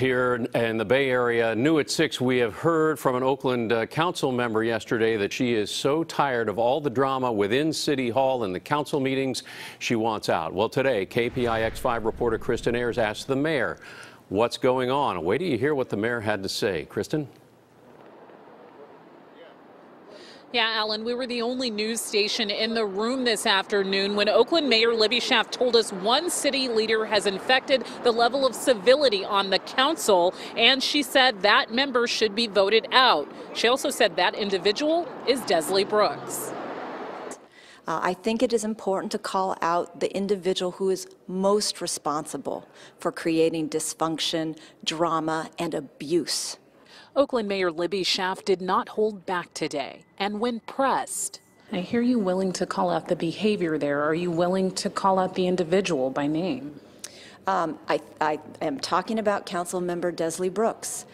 Here in the Bay Area, new at 6, we have heard from an Oakland council member yesterday that she is so tired of all the drama within City Hall and the council meetings, she wants out. Well, today, KPIX 5 reporter Christin Ayers asked the mayor what's going on. Wait till you hear what the mayor had to say. Christin? Yeah, Alan, we were the only news station in the room this afternoon when Oakland Mayor Libby Schaaf told us one city leader has infected the level of civility on the council, and she said that member should be voted out. She also said that individual is Desley Brooks. I think it is important to call out the individual who is most responsible for creating dysfunction, drama, and abuse. Oakland Mayor Libby Schaaf did not hold back today, and when pressed, I hear you willing to call out the behavior there. Are you willing to call out the individual by name? I am talking about Councilmember Desley Brooks.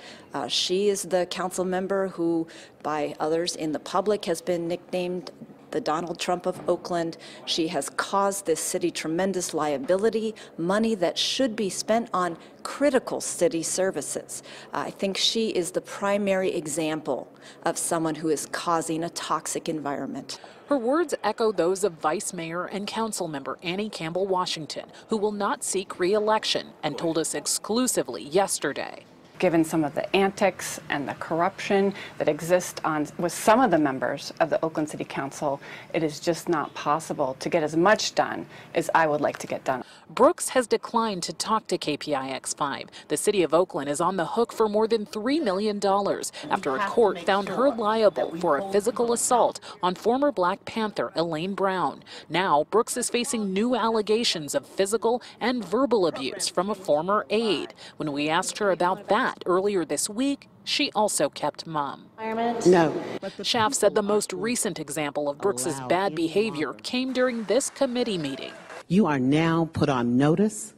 She is the council member who, by others in the public, has been nicknamed the Donald Trump of Oakland. She has caused this city tremendous liability, money that should be spent on critical city services. I think she is the primary example of someone who is causing a toxic environment. Her words echo those of Vice Mayor and Council Member Annie Campbell Washington, who will not seek re-election and told us exclusively yesterday. Given some of the antics and the corruption that exist with some of the members of the Oakland City Council, it is just not possible to get as much done as I would like to get done. Brooks has declined to talk to KPIX 5. The city of Oakland is on the hook for more than $3 million after a court found her liable for a physical assault on former Black Panther Elaine Brown. Now, Brooks is facing new allegations of physical and verbal abuse from a former aide. When we asked her about that earlier this week, she also kept mum. No. Schaaf said the most recent example of Brooks's bad behavior came during this committee meeting. You are now put on notice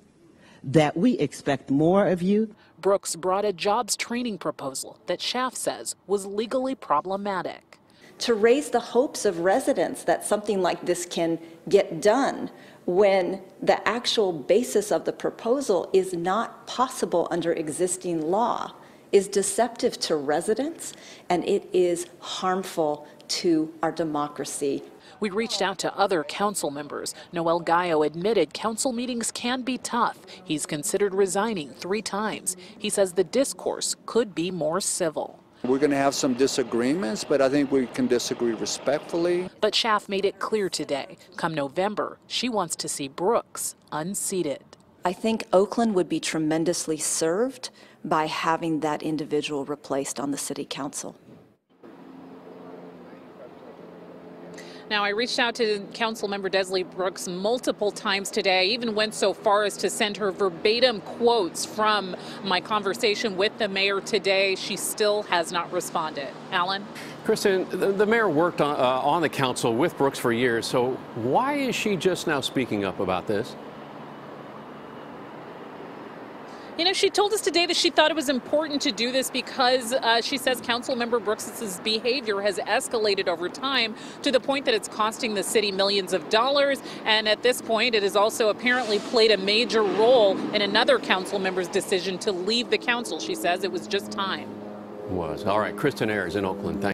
that we expect more of you. Brooks brought a jobs training proposal that Schaaf says was legally problematic. To raise the hopes of residents that something like this can get done when the actual basis of the proposal is not possible under existing law is deceptive to residents, and it is harmful to our democracy. We reached out to other council members. Noel Gallo admitted council meetings can be tough. He's considered resigning 3 times. He says the discourse could be more civil. We're going to have some disagreements, but I think we can disagree respectfully. But Schaaf made it clear today, come November, she wants to see Brooks unseated. I think Oakland would be tremendously served by having that individual replaced on the city council. Now, I reached out to Councilmember Desley Brooks multiple times today. I even went so far as to send her verbatim quotes from my conversation with the mayor today. She still has not responded. Alan? Christin, the mayor worked on the council with Brooks for years, so why is she just now speaking up about this? You know, she told us today that she thought it was important to do this because she says Councilmember Brooks's behavior has escalated over time to the point that it's costing the city millions of dollars. And at this point, it has also apparently played a major role in another council member's decision to leave the council. She says it was just time. All right, Christin Ayers in Oakland. Thank you.